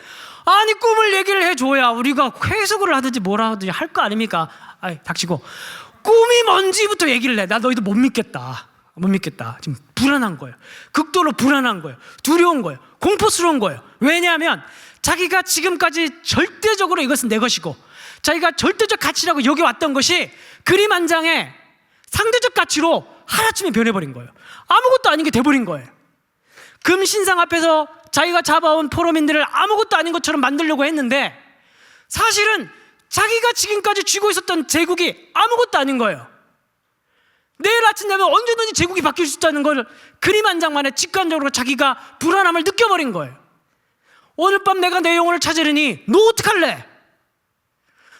A: 아니 꿈을 얘기를 해줘야 우리가 해석을 하든지 뭐라 하든지 할 거 아닙니까? 아이 닥치고 꿈이 뭔지부터 얘기를 해. 나 너희들 못 믿겠다. 지금 불안한 거예요. 극도로 불안한 거예요. 두려운 거예요. 공포스러운 거예요. 왜냐하면 자기가 지금까지 절대적으로 이것은 내 것이고 자기가 절대적 가치라고 여겨왔던 것이 그림 한 장에 상대적 가치로 하루아침에 변해버린 거예요. 아무것도 아닌 게 돼버린 거예요. 금신상 앞에서 자기가 잡아온 포로민들을 아무것도 아닌 것처럼 만들려고 했는데 사실은 자기가 지금까지 쥐고 있었던 제국이 아무것도 아닌 거예요. 내일 아침 되면 언제든지 제국이 바뀔 수 있다는 걸 그림 한 장만에 직관적으로 자기가 불안함을 느껴버린 거예요. 오늘 밤 내가 내 영혼을 찾으려니 너 어떡할래?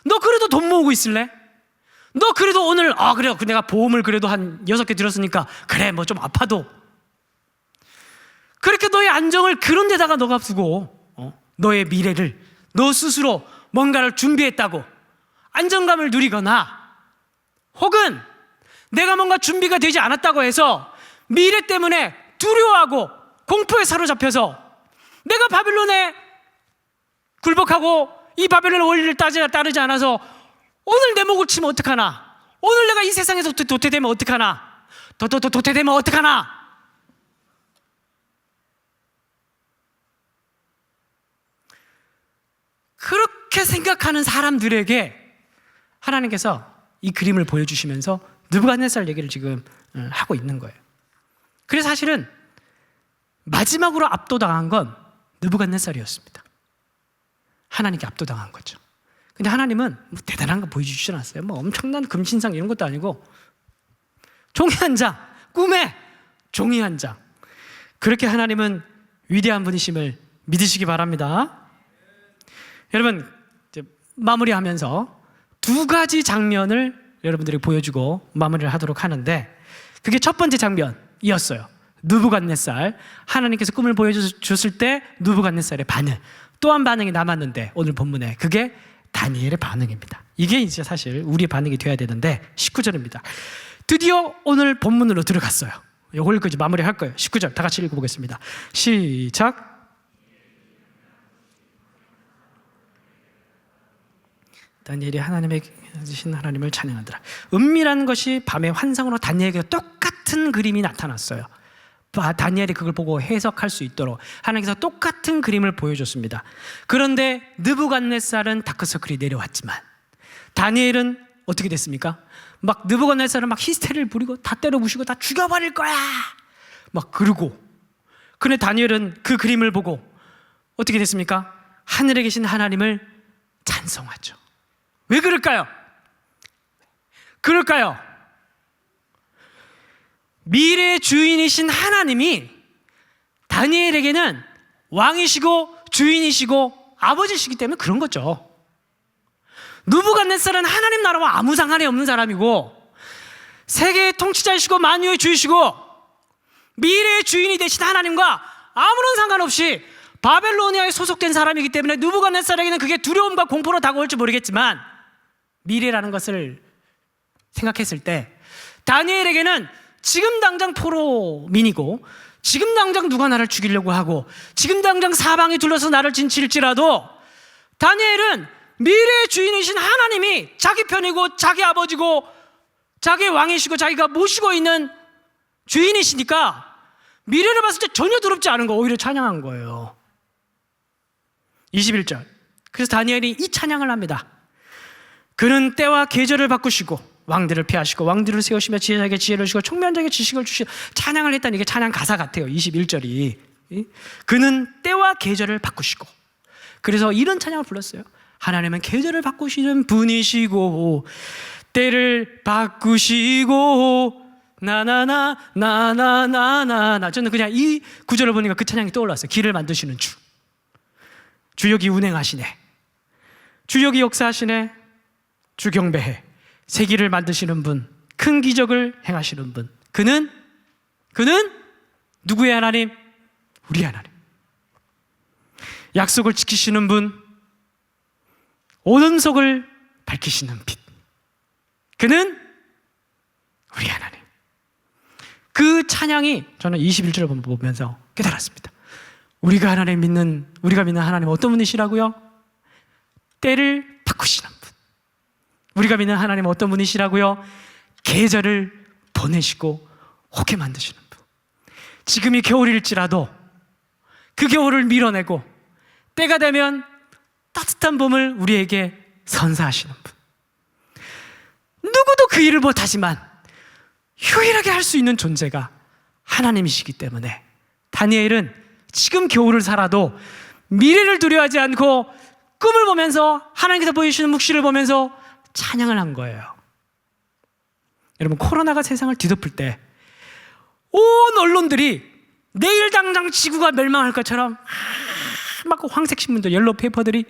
A: 너 그래도 돈 모으고 있을래? 너 그래도 오늘 그래 내가 보험을 그래도 한 6개 들었으니까 그래 뭐 좀 아파도 그렇게 너의 안정을 그런 데다가 너가 두고 너의 미래를 너 스스로 뭔가를 준비했다고 안정감을 누리거나 혹은 내가 뭔가 준비가 되지 않았다고 해서 미래 때문에 두려워하고 공포에 사로잡혀서 내가 바빌론에 굴복하고 이 바빌론의 원리를 따르지 않아서 오늘 내 목을 치면 어떡하나? 오늘 내가 이 세상에서 도태되면 어떡하나? 도태되면 어떡하나? 그렇게 생각하는 사람들에게 하나님께서 이 그림을 보여주시면서 느부갓네살 얘기를 지금 하고 있는 거예요. 그래서 사실은 마지막으로 압도당한 건 느부갓네살이었습니다. 하나님께 압도당한 거죠. 근데 하나님은 뭐 대단한 거 보여주시지 않았어요. 뭐 엄청난 금신상 이런 것도 아니고 종이 한 장, 꿈에 종이 한 장. 그렇게 하나님은 위대한 분이심을 믿으시기 바랍니다. 여러분 이제 마무리하면서 두 가지 장면을 여러분들이 보여주고 마무리를 하도록 하는데 그게 첫 번째 장면이었어요. 느부갓네살, 하나님께서 꿈을 보여주셨을 때 느부갓네살의 반응. 또 한 반응이 남았는데 오늘 본문에 그게 다니엘의 반응입니다. 이게 이제 사실 우리의 반응이 돼야 되는데 19절입니다. 드디어 오늘 본문으로 들어갔어요. 이걸 이제 마무리할 거예요. 19절 다 같이 읽어보겠습니다. 시작. 다니엘이 하나님의 신 하나님을 찬양하더라. 은밀한 것이 밤의 환상으로 다니엘에게 똑같은 그림이 나타났어요. 다니엘이 그걸 보고 해석할 수 있도록 하나님께서 똑같은 그림을 보여줬습니다. 그런데 느부갓네살은 다크서클이 내려왔지만 다니엘은 어떻게 됐습니까? 막 느부갓네살은 막 히스테리를 부리고 다 때려부시고 다 죽여버릴 거야 막 그러고, 근데 다니엘은 그 그림을 보고 어떻게 됐습니까? 하늘에 계신 하나님을 찬송하죠. 왜 그럴까요? 미래의 주인이신 하나님이 다니엘에게는 왕이시고 주인이시고 아버지시기 때문에 그런 거죠. 느부갓네살은 하나님 나라와 아무 상관이 없는 사람이고 세계의 통치자이시고 만유의 주이시고 미래의 주인이 되신 하나님과 아무런 상관없이 바벨로니아에 소속된 사람이기 때문에 느부갓네살에게는 그게 두려움과 공포로 다가올지 모르겠지만 미래라는 것을 생각했을 때 다니엘에게는 지금 당장 포로민이고 지금 당장 누가 나를 죽이려고 하고 지금 당장 사방이 둘러서 나를 진칠지라도 다니엘은 미래의 주인이신 하나님이 자기 편이고 자기 아버지고 자기 왕이시고 자기가 모시고 있는 주인이시니까 미래를 봤을 때 전혀 두렵지 않은 거, 오히려 찬양한 거예요. 21절. 그래서 다니엘이 이 찬양을 합니다. 그는 때와 계절을 바꾸시고 왕들을 피하시고 왕들을 세우시며 지혜자에게 지혜를 주시고 총명자에게 지식을 주시고 찬양을 했다는 이게 찬양 가사 같아요. 21절이. 그는 때와 계절을 바꾸시고. 그래서 이런 찬양을 불렀어요. 하나님은 계절을 바꾸시는 분이시고 때를 바꾸시고 나나나 나나나나나. 저는 그냥 이 구절을 보니까 그 찬양이 떠올랐어요. 길을 만드시는 주. 주역이 운행하시네. 주역이 역사하시네. 주 경배해. 세기를 만드시는 분, 큰 기적을 행하시는 분. 그는 누구의 하나님? 우리 하나님. 약속을 지키시는 분, 오른속을 밝히시는 빛. 그는 우리 하나님. 그 찬양이 저는 21절을 보면서 깨달았습니다. 우리가 믿는 하나님 어떤 분이시라고요? 때를 바꾸시는 분. 우리가 믿는 하나님 어떤 분이시라고요? 계절을 보내시고 혹해 만드시는 분. 지금이 겨울일지라도 그 겨울을 밀어내고 때가 되면 따뜻한 봄을 우리에게 선사하시는 분. 누구도 그 일을 못하지만 유일하게 할 수 있는 존재가 하나님이시기 때문에 다니엘은 지금 겨울을 살아도 미래를 두려워하지 않고 꿈을 보면서 하나님께서 보여주시는 묵시를 보면서 찬양을 한 거예요. 여러분, 코로나가 세상을 뒤덮을 때 온 언론들이 내일 당장 지구가 멸망할 것처럼 막 황색 신문들, 옐로우 페이퍼들이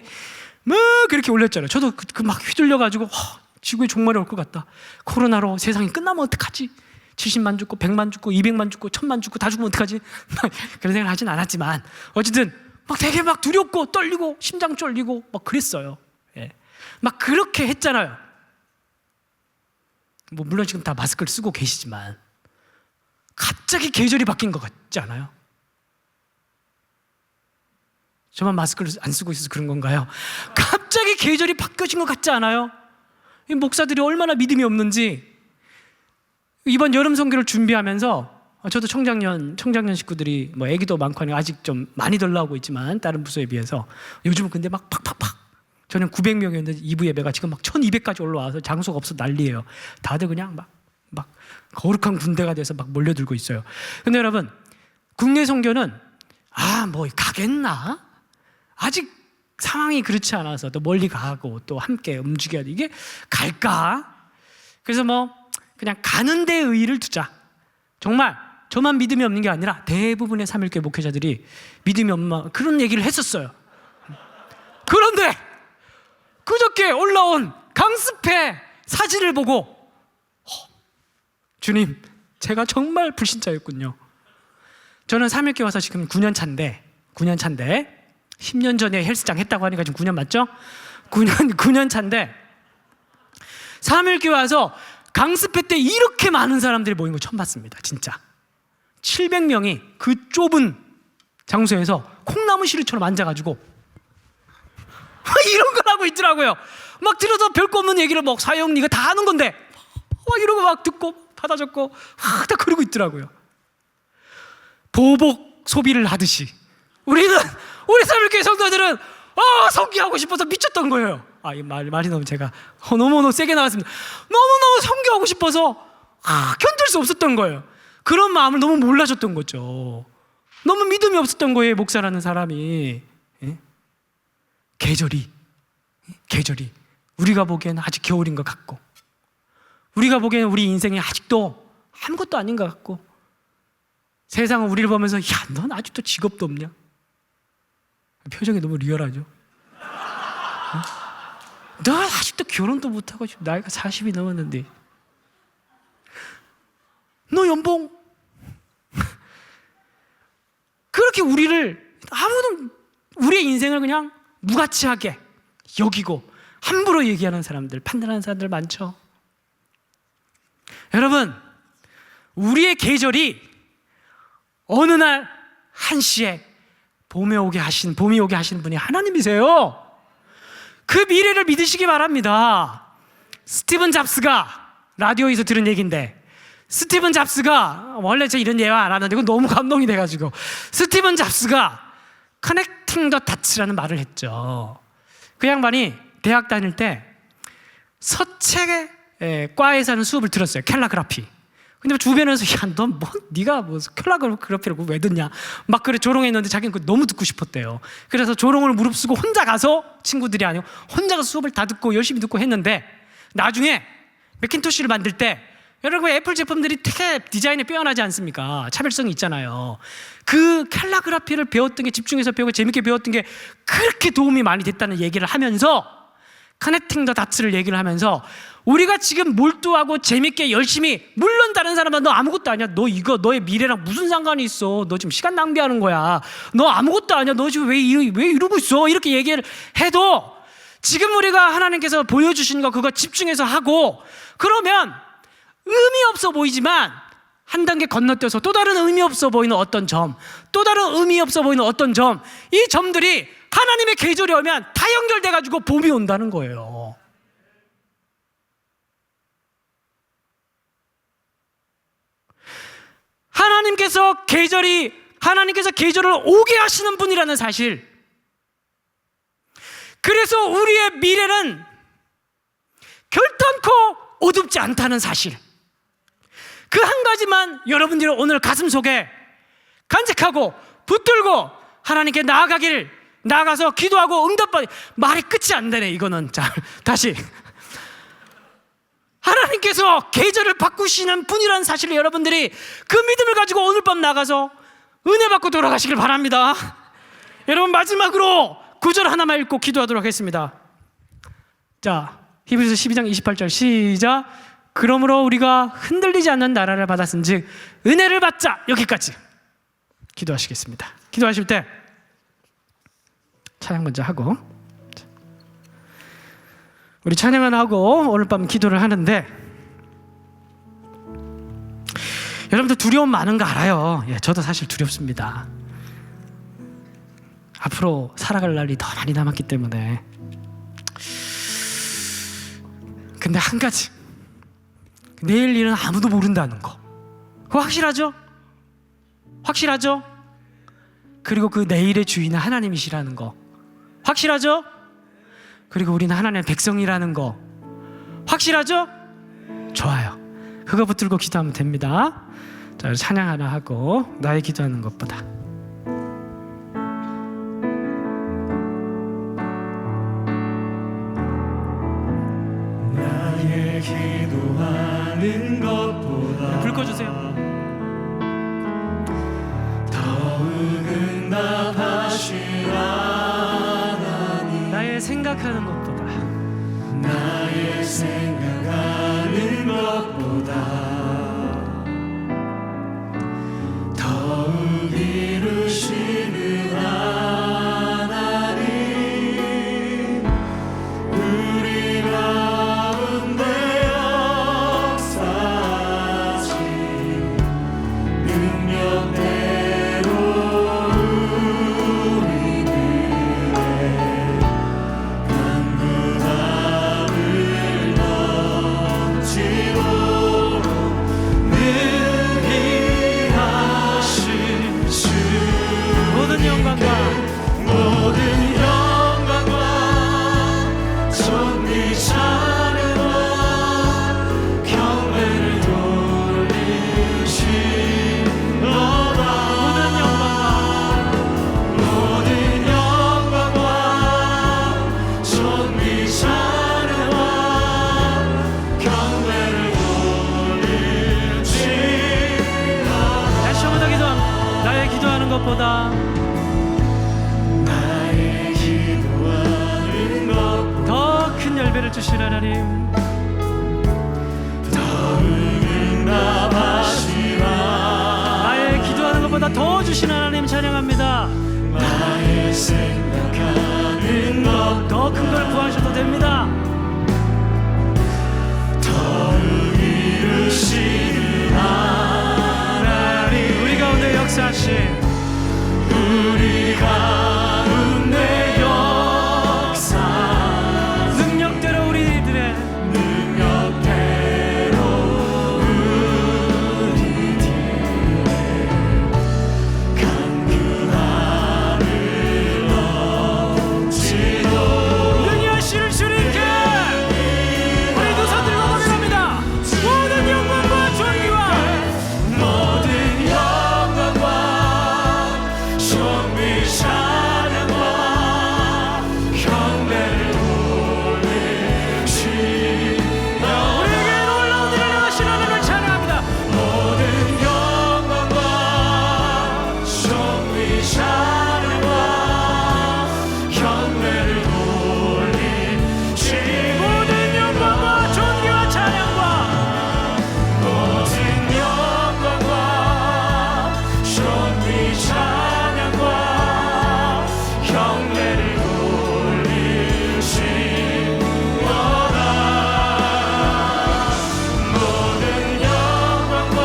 A: 막 그렇게 올렸잖아요. 저도 막 휘둘려가지고 지구의 종말이 올 것 같다. 코로나로 세상이 끝나면 어떡하지? 70만 죽고 100만 죽고 200만 죽고 1000만 죽고 다 죽으면 어떡하지? 그런 생각을 하진 않았지만 어쨌든 막 되게 막 두렵고 떨리고 심장 쫄리고 막 그랬어요. 예. 막 그렇게 했잖아요. 뭐 물론 지금 다 마스크를 쓰고 계시지만 갑자기 계절이 바뀐 것 같지 않아요? 저만 마스크를 안 쓰고 있어서 그런 건가요? 갑자기 계절이 바뀌어진 것 같지 않아요? 이 목사들이 얼마나 믿음이 없는지. 이번 여름 선교를 준비하면서 저도 청장년 식구들이 뭐 애기도 많고 하니 아직 좀 많이 덜 나오고 있지만 다른 부서에 비해서 요즘은 근데 막 팍팍팍. 저는 900명이었는데 2부 예배가 지금 막 1200까지 올라와서 장소가 없어 난리예요. 다들 그냥 막 거룩한 군대가 돼서 막 몰려들고 있어요. 근데 여러분, 국내 선교는 뭐 가겠나? 아직 상황이 그렇지 않아서 또 멀리 가고 또 함께 움직여야 돼. 이게 갈까? 그래서 뭐 그냥 가는 데 의의를 두자. 정말 저만 믿음이 없는 게 아니라 대부분의 삼일교회 목회자들이 믿음이 없나 그런 얘기를 했었어요. 그런데 그저께 올라온 강습회 사진을 보고 주님, 제가 정말 불신자였군요. 저는 삼일교회 와서 지금 9년 차인데 10년 전에 헬스장 했다고 하니까 지금 9년 맞죠? 9년 차인데 삼일교회 와서 강습회 때 이렇게 많은 사람들이 모인 거 처음 봤습니다. 진짜 700명이 그 좁은 장소에서 콩나무 시루처럼 앉아가지고 이런 걸 하고 있더라고요. 막 들어서 별거 없는 얘기를 막 사형 네가 다 하는 건데 이런 거 막 듣고 받아 적고 다 그러고 있더라고요. 보복 소비를 하듯이 우리 삼일교회 성도들은 성교하고 싶어서 미쳤던 거예요. 이 말이 너무 제가 너무너무 세게 나왔습니다. 너무너무 성교하고 싶어서 견딜 수 없었던 거예요. 그런 마음을 너무 몰라줬던 거죠. 너무 믿음이 없었던 거예요, 목사라는 사람이. 예? 계절이 우리가 보기에는 아직 겨울인 것 같고 우리가 보기에는 우리 인생이 아직도 아무것도 아닌 것 같고 세상은 우리를 보면서 넌 아직도 직업도 없냐? 표정이 너무 리얼하죠? 너 아직도 결혼도 못하고 나이가 40이 넘었는데 너 연봉 그렇게 아무도 우리의 인생을 그냥 무가치하게 여기고 함부로 얘기하는 사람들, 판단하는 사람들 많죠. 여러분, 우리의 계절이 어느 날 한시에 봄이 오게 하신 분이 하나님이세요. 그 미래를 믿으시기 바랍니다. 스티븐 잡스가 라디오에서 들은 얘기인데, 스티븐 잡스가 원래 제가 이런 예화 안 하는데 이건 너무 감동이 돼가지고, 스티븐 잡스가 커넥팅 더 다츠라는 말을 했죠. 그 양반이 대학 다닐 때 서체 과에서 하는 수업을 들었어요. 캘라그라피. 근데 주변에서 네가 캘라그라피라고 왜 듣냐 막 그래 조롱했는데 자기는 그거 너무 듣고 싶었대요. 그래서 조롱을 무릅쓰고 혼자 가서, 친구들이 아니고 혼자 가서 수업을 다 듣고 열심히 듣고 했는데, 나중에 맥킨토시를 만들 때, 여러분 애플 제품들이 되게 디자인에 빼어나지 않습니까? 차별성이 있잖아요. 그 캘라그라피를 배웠던 게, 집중해서 배우고 재밌게 배웠던 게 그렇게 도움이 많이 됐다는 얘기를 하면서, 커넥팅 더 다츠를 얘기를 하면서, 우리가 지금 몰두하고 재밌게 열심히, 물론 다른 사람은 너 아무것도 아니야, 너의 미래랑 무슨 상관이 있어, 너 지금 시간 낭비하는 거야, 너 아무것도 아니야, 너 지금 왜 이러고 있어, 이렇게 얘기를 해도 지금 우리가 하나님께서 보여주신 거 그거 집중해서 하고 그러면 의미 없어 보이지만 한 단계 건너뛰어서 또 다른 의미 없어 보이는 어떤 점, 또 다른 의미 없어 보이는 어떤 점, 이 점들이 하나님의 계절이 오면 다 연결돼가지고 봄이 온다는 거예요. 하나님께서 계절을 오게 하시는 분이라는 사실. 그래서 우리의 미래는 결단코 어둡지 않다는 사실. 그 한 가지만 여러분들이 오늘 가슴속에 간직하고 붙들고 하나님께 나아가서 기도하고 응답받. 말이 끝이 안 되네 이거는. 자, 다시. 하나님께서 계절을 바꾸시는 분이라는 사실을 여러분들이 그 믿음을 가지고 오늘 밤 나가서 은혜 받고 돌아가시길 바랍니다. 여러분, 마지막으로 9절 하나만 읽고 기도하도록 하겠습니다. 자, 히브리서 12장 28절 시작. 그러므로 우리가 흔들리지 않는 나라를 받았은즉 은혜를 받자. 여기까지 기도하시겠습니다. 기도하실 때 찬양 먼저 하고, 우리 찬양을 하고 오늘 밤 기도를 하는데, 여러분들 두려움 많은 거 알아요. 예, 저도 사실 두렵습니다. 앞으로 살아갈 날이 더 많이 남았기 때문에. 근데 한 가지, 내일 일은 아무도 모른다는 거, 그거 확실하죠? 확실하죠? 그리고 그 내일의 주인은 하나님이시라는 거 확실하죠? 그리고 우리는 하나님의 백성이라는 거 확실하죠? 좋아요. 그거 붙들고 기도하면 됩니다. 자, 찬양 하나 하고 나의 기도하는 것보다.
B: 나의 기도하는 것보다
A: 불 꺼주세요.
B: 더욱 응답하신 하나님,
A: 나의 생각하는 것보다,
B: 나의 생각하는 것보다 더욱 이루시는 하나님, 우리 가운데 역사하신 능력대로 우리들의 간구함을 넘치도록 능히 하실 주,
A: 모든 영광과
B: 모든 영광과 존귀 찬양과 경배를 돌리시노라. 모든 영광과 존귀 찬양과 경배를 돌리시노라.
A: 다시 한번 더 기도합니다. 나의 기도하는 것보다,
B: 나의 기도하는 것보다
A: 더 큰 열매 은혜를 주신 하나님, 나의 기도하는 것보다 더 주신 하나님 찬양합니다.
B: 나의 생각하는 것
A: 더 큰 걸 구하셔도 됩니다.
B: 더 이루시는 하나님
A: 우리 가운데 역사하신,
B: 우리 가운데 역사
A: 능력대로 우리들의
B: 능력대로 우리 뒤에 강구하를 넘치도
A: 능히 하시는 주님께 우리 두 손 들고 고백합니다. 모든 영광과 존귀와
B: 모든 영광과 존귀 찬양과 경배를 돌리시며
A: 우리에게 놀라운 일을 행하신 하나님을 찬양합니다.
B: 모든 영광과 존귀 찬양과 경배를 돌리시며
A: 모든 영광과 존귀와 찬양과
B: 모든 영광과 존귀 찬양과 경배를 돌리시며라 모든 영광과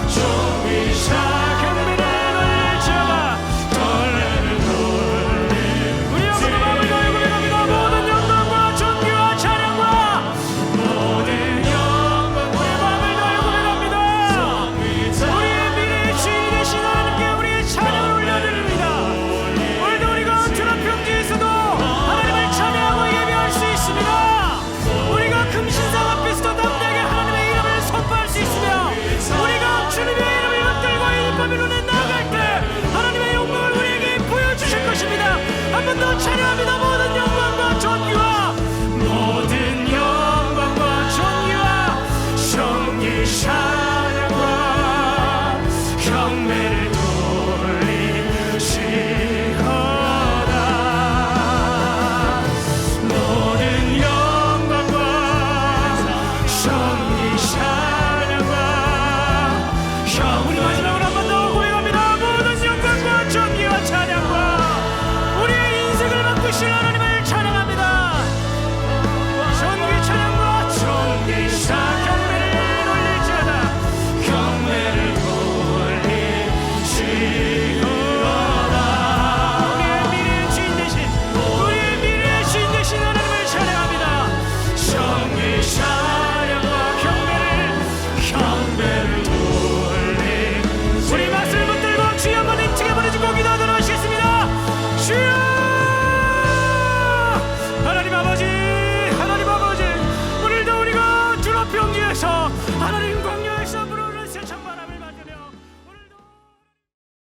B: 존귀 찬양을
A: 지어가
B: 돌리를 돌리
A: 우리 영혼의 마음을 다해 고백합니다. 모든 영광과 존귀와 찬양과
B: 모든 영광과
A: 우리 마음을 다해 고백합니다. 우리의 미래의 주인이 되신 하나님께 우리의 찬양을 올려드립니다. 오늘도 우리가 언제나 평지에서도 하나님을 찬양하고 예배할 수 있습니다. 우리가 금신상 앞에서도 담대하게 하나님의 이름을 선포할 수 있으며, 우리가 주님의 이름을 붙들고 이 바빌론에 나아갈 때 하나님의 영광을 우리에게 보여주실 것입니다. 한 번 더 찬양합니다. 모든 영광과 존귀와
B: 모든 영광과
A: 존귀와
B: 존귀 찬양과 경배를 돌리시